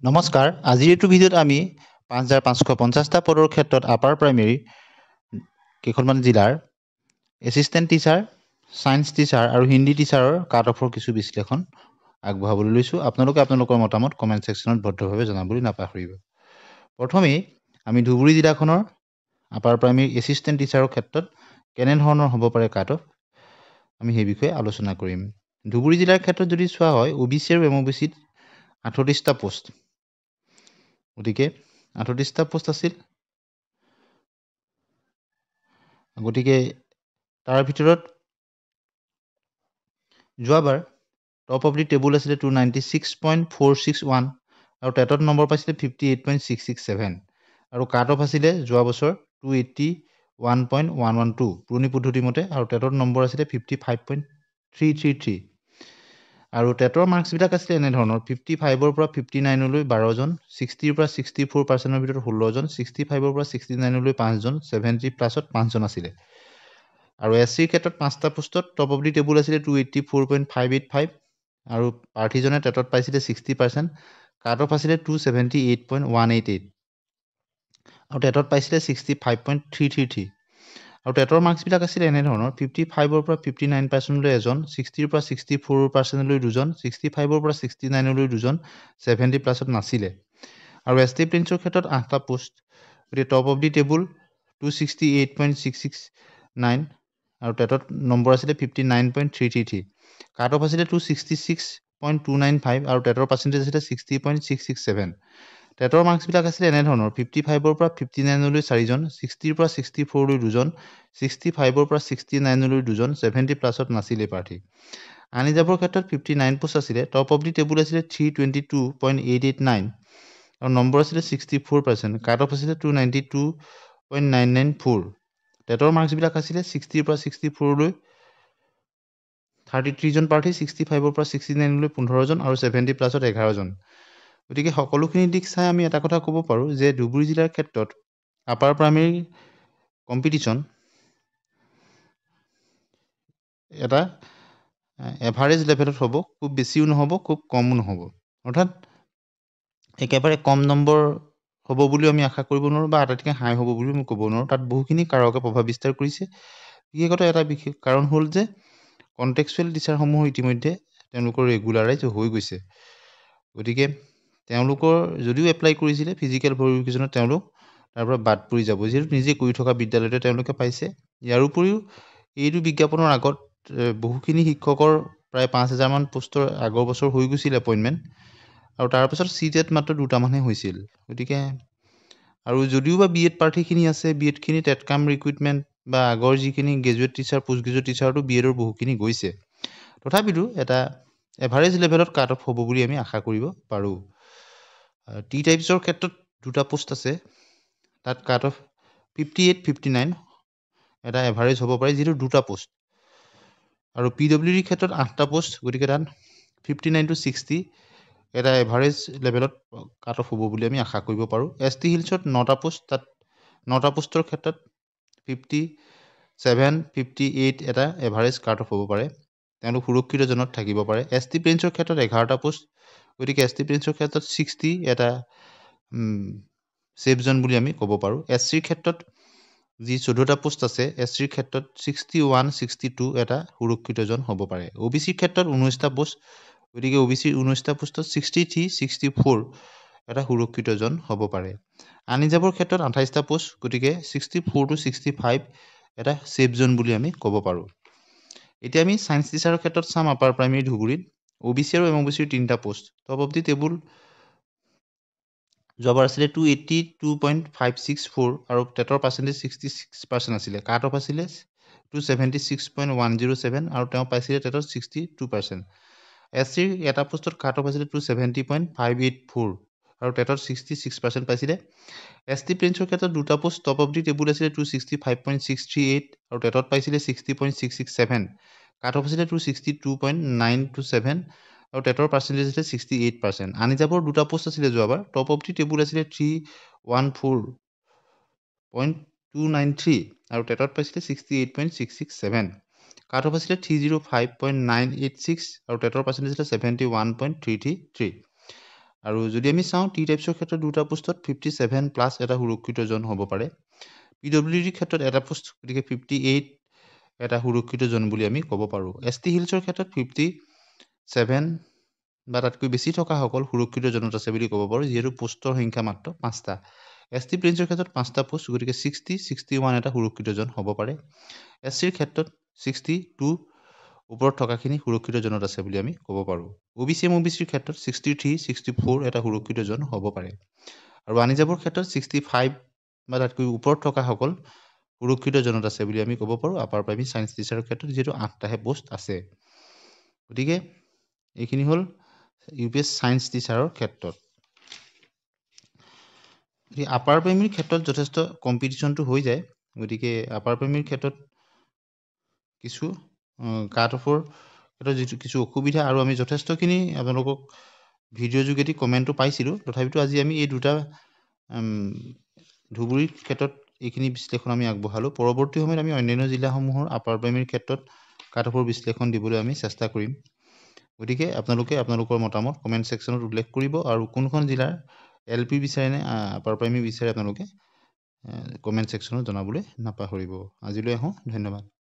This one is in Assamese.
নমস্কাৰ আজিৰ এইটো ভিডিঅ'ত আমি 5550টা পদৰ ক্ষেত্ৰত আপাৰ প্ৰাইমেৰী কেইখনমান জিলাৰ এছিষ্টেণ্ট টিচাৰ, সায়েন্স টিচাৰ আৰু হিন্দী টিচাৰৰ কাট অফৰ কিছু বিশ্লেষণ আগবঢ়াবলৈ লৈছোঁ। আপোনালোকে আপোনালোকৰ মতামত কমেণ্ট ছেকশ্যনত ভদ্ৰভাৱে জনাবলৈ নাপাহৰিব। প্ৰথমেই আমি ধুবুৰী জিলাখনৰ আপাৰ প্ৰাইমেৰী এছিষ্টেণ্ট টিচাৰৰ ক্ষেত্ৰত কেনেধৰণৰ হ'ব পাৰে কাট অফ আমি সেই বিষয়ে আলোচনা কৰিম। ধুবুৰী জিলাৰ ক্ষেত্ৰত যদি চোৱা হয় OBC আৰু MOBCত 38টা পোষ্ট, গতিকে 38টা পোষ্ট আছিল। গতিকে তাৰ ভিতৰত যোৱাবাৰ টপ অফ দি টেবুল আছিলে 296.461 আৰু টেটত নম্বৰ পাইছিলে 58.667 আৰু কাট অফ আছিলে যোৱা বছৰ 281.112 পুৰণি পদ্ধতি মতে আৰু টেটত নম্বৰ আছিলে 55.333 আৰু টেটৰ মাৰ্কছবিলাক আছিলে এনেধৰণৰ 55ৰ পৰা 59লৈ 12জন, 60ৰ পৰা 64%ৰ ভিতৰত 16জন, 65ৰ পৰা 69লৈ 5জন, 70 প্লাছত 5জন আছিলে। আৰু SCৰ ক্ষেত্ৰত 5টা পোষ্টত টপ অফ দি টেবুল আছিলে 284.585 আৰু প্ৰাৰ্থীজনে টেটত পাইছিলে 60%, কাট অফ আছিলে 278.188 আৰু টেটত পাইছিলে 65.333 আৰু টেটৰ মাৰ্কছবিলাক আছিলে এনেধৰণৰ 55ৰ পৰা 59%লৈ এজন, 60ৰ পৰা 64%লৈ দুজন, 65ৰ পৰা 69লৈ দুজন, 70 প্লাছত নাছিলে। আৰু ST প্ৰিন্সৰ ক্ষেত্ৰত 8টা পোষ্ট, গতিকে টপ অফ দি টেবুল 268.669 আৰু টেটত নম্বৰ আছিলে 59.333, কাট অফ আছিলে 266.295 আৰু টেটৰ পাৰ্চেণ্টেজ আছিলে 60.667। টেটৰ মাৰ্কছবিলাক আছিলে এনেধৰণৰ 55ৰ পৰা 59লৈ 4জন, 60ৰ পৰা 64লৈ দুজন, 65ৰ পৰা 69লৈ দুজন, 70 প্লাছত নাছিলে প্ৰাৰ্থী। আনৰিজাৰ্ভৰ ক্ষেত্ৰত 59 পোষ্ট আছিলে, টপ অফ দি টেবুল আছিলে 322.889 আৰু নম্বৰ আছিলে 64%, কাট অফ আছিলে 292.994। টেটৰ মাৰ্কছবিলাক আছিলে 60ৰ পৰা 64লৈ 33জন প্ৰাৰ্থী, 65ৰ পৰা 69লৈ 15জন আৰু 70 প্লাছত 11জন। গতিকে সকলোখিনি দিশ চাই আমি এটা কথা ক'ব পাৰোঁ যে ধুবুৰী জিলাৰ ক্ষেত্ৰত আপাৰ প্ৰাইমেৰী কম্পিটিশ্যন এটা এভাৰেজ লেভেলত হ'ব, খুব বেছিও নহ'ব, খুব কমো নহ'ব। অৰ্থাৎ একেবাৰে কম নম্বৰ হ'ব বুলিও আমি আশা কৰিব নোৱাৰোঁ বা আটাইতকৈ হাই হ'ব বুলিও আমি ক'ব নোৱাৰোঁ। তাত বহুখিনি কাৰকে প্ৰভাৱ বিস্তাৰ কৰিছে। বিশেষত এটা বিশেষ কাৰণ হ'ল যে কণ্টেক্সুৱেল টিচাৰসমূহ ইতিমধ্যে তেওঁলোকৰ ৰেগুলাৰাইজ হৈ গৈছে। গতিকে তেওঁলোকৰ যদিও এপ্লাই কৰিছিলে ফিজিকেল ভেৰিফিকেশ্যনত তেওঁলোক তাৰ পৰা বাদ পৰি যাব, যিহেতু নিজে কৰি থকা বিদ্যালয়তে তেওঁলোকে পাইছে। ইয়াৰ উপৰিও এইটো বিজ্ঞাপনৰ আগত বহুখিনি শিক্ষকৰ প্ৰায় 5,000মান পোষ্টৰ আগৰ বছৰ হৈ গৈছিল এপইণ্টমেণ্ট, আৰু তাৰপাছত CTET মাত্ৰ 2টামানহে হৈছিল। গতিকে আৰু যদিও বা BEd প্ৰাৰ্থীখিনি আছে, BEdখিনি টেট কাম ৰিক্ৰুইটমেণ্ট বা আগৰ যিখিনি গ্ৰেজুৱেট টিচাৰ, পোষ্ট গ্ৰেজুৱেট টিচাৰতো BEdৰ বহুখিনি গৈছে। তথাপিতো এটা এভাৰেজ লেভেলত কাট অফ হ'ব বুলি আমি আশা কৰিব পাৰোঁ। টি টাইপছৰ ক্ষেত্ৰত 2টা পোষ্ট আছে, তাত কাট অফ 58-59 এটা এভাৰেজ হ'ব পাৰে, যিহেতু 2টা পোষ্ট। আৰু PWDৰ ক্ষেত্ৰত 8টা পোষ্ট, গতিকে তাত 59 to 60 এটা এভাৰেজ লেভেলত কাট অফ হ'ব বুলি আমি আশা কৰিব পাৰোঁ। ST হিলছত 9টা পোষ্ট, তাত 9টা পোষ্টৰ ক্ষেত্ৰত 57-58 এটা এভাৰেজ কাট অফ হ'ব পাৰে, তেওঁলোক সুৰক্ষিত জোনত থাকিব পাৰে। ST প্ৰিন্সৰ ক্ষেত্ৰত 11টা পোষ্ট, গতিকে ST প্ৰিন্সৰ ক্ষেত্ৰত 60 এটা ছেফ জোন বুলি আমি ক'ব পাৰোঁ। SCৰ ক্ষেত্ৰত যি 14টা পোষ্ট আছে, SCৰ ক্ষেত্ৰত 61-62 এটা সুৰক্ষিত জন হ'ব পাৰে। OBCৰ ক্ষেত্ৰত 19টা পোষ্ট, গতিকে OBCৰ 19টা পোষ্টত 63-64 এটা সুৰক্ষিত জন হ'ব পাৰে। আনৰিজাৰ্ভৰ ক্ষেত্ৰত 28টা পোষ্ট, গতিকে 64 to 65 এটা ছেফ জোন বুলি আমি ক'ব পাৰোঁ। এতিয়া আমি সায়েন্স টিচাৰৰ ক্ষেত্ৰত চাম আপাৰ প্ৰাইমেৰী ধুবুৰীত। OBC আৰু MOBCৰ 3টা post, top of the table যোৱাবাৰ আছিলে 282.564 আৰু টেটৰ পাৰ্চেণ্টেজ 66% আছিলে, কাট অফ আছিলে 276.107 আৰু তেওঁ পাইছিলে টেটত 62%। SCৰ এটা পোষ্টত কাট অফ আছিলে 270.584 আৰু টেটত 66% পাইছিলে। ST প্ৰিন্সৰ ক্ষেত্ৰত 2টা post, top of the table আছিলে 265.638 আৰু টেটত পাইছিলে 60.667, কাট অফ আছিলে 262.927 আৰু টেটৰ পাৰ্চেণ্টেজ আছিলে 68%। আনৰিজাৰ্ভৰ 2টা পোষ্ট আছিলে যোৱাবাৰ, টপ অফ দি টেবুল আছিলে 314.293 আৰু টেটত পাইছিলে 68.667, কাট অফ আছিলে 305.986 আৰু টেটৰ পাৰ্চেণ্টেজ আছিলে 71.333। আৰু যদি আমি চাওঁ টি টাইপছৰ ক্ষেত্ৰত দুটা পোষ্টত 57+ এটা সুৰক্ষিত জন হ'ব পাৰে। PWD ক্ষেত্ৰত এটা পোষ্ট, গতিকে 58 এটা সুৰক্ষিত জন বুলি আমি ক'ব পাৰোঁ। ST হিলছৰ ক্ষেত্ৰত 57 বা তাতকৈ বেছি থকাসকল সুৰক্ষিত জনত আছে বুলি ক'ব পাৰোঁ, যিহেতু পোষ্টৰ সংখ্যা মাত্ৰ 5টা। ST প্লেইনছৰ ক্ষেত্ৰত 5টা পোষ্ট, গতিকে 60, 61 এটা সুৰক্ষিত জন হ'ব পাৰে। SCৰ ক্ষেত্ৰত 62 ওপৰত থকাখিনি সুৰক্ষিত জনত আছে বুলি আমি ক'ব পাৰোঁ। OBC MOBCৰ ক্ষেত্ৰত 63, 64 এটা সুৰক্ষিত জন হ'ব পাৰে। আৰু আনৰিজাৰ্ভৰ ক্ষেত্ৰত 65 বা তাতকৈ ওপৰত থকাসকল সুৰক্ষিত জনত আছে বুলি আমি ক'ব পাৰোঁ আপাৰ প্ৰাইমেৰী ছায়েন্স টিচাৰৰ ক্ষেত্ৰত, যিহেতু 8টাহে পোষ্ট আছে। গতিকে এইখিনি হ'ল UPS ছায়েন্স টিচাৰৰ ক্ষেত্ৰত। গতিকে আপাৰ প্ৰাইমেৰীৰ ক্ষেত্ৰত যথেষ্ট কম্পিটিশ্যনটো হৈ যায়, গতিকে আপাৰ প্ৰাইমেৰীৰ ক্ষেত্ৰত কিছু কাট অফৰ ক্ষেত্ৰত যিটো কিছু অসুবিধা, আৰু আমি যথেষ্টখিনি আপোনালোকক ভিডিঅ' যোগেদি কমেণ্টটো পাইছিলোঁ। তথাপিতো আজি আমি এই দুটা ধুবুৰীৰ ক্ষেত্ৰত এইখিনি বিশ্লেষণ আমি আগবঢ়ালোঁ। পৰৱৰ্তী সময়ত আমি অন্যান্য জিলাসমূহৰ আপাৰ প্ৰাইমেৰীৰ ক্ষেত্ৰত কাট অফৰ বিশ্লেষণ দিবলৈ আমি চেষ্টা কৰিম। গতিকে আপোনালোকে আপোনালোকৰ মতামত কমেণ্ট ছেকশ্যনত উল্লেখ কৰিব, আৰু কোনখন জিলাৰ LP বিচাৰে নে আপাৰ প্ৰাইমেৰী বিচাৰে আপোনালোকে কমেণ্ট ছেকশ্যনত জনাবলৈ নাপাহৰিব। আজিলৈ আহোঁ, ধন্যবাদ।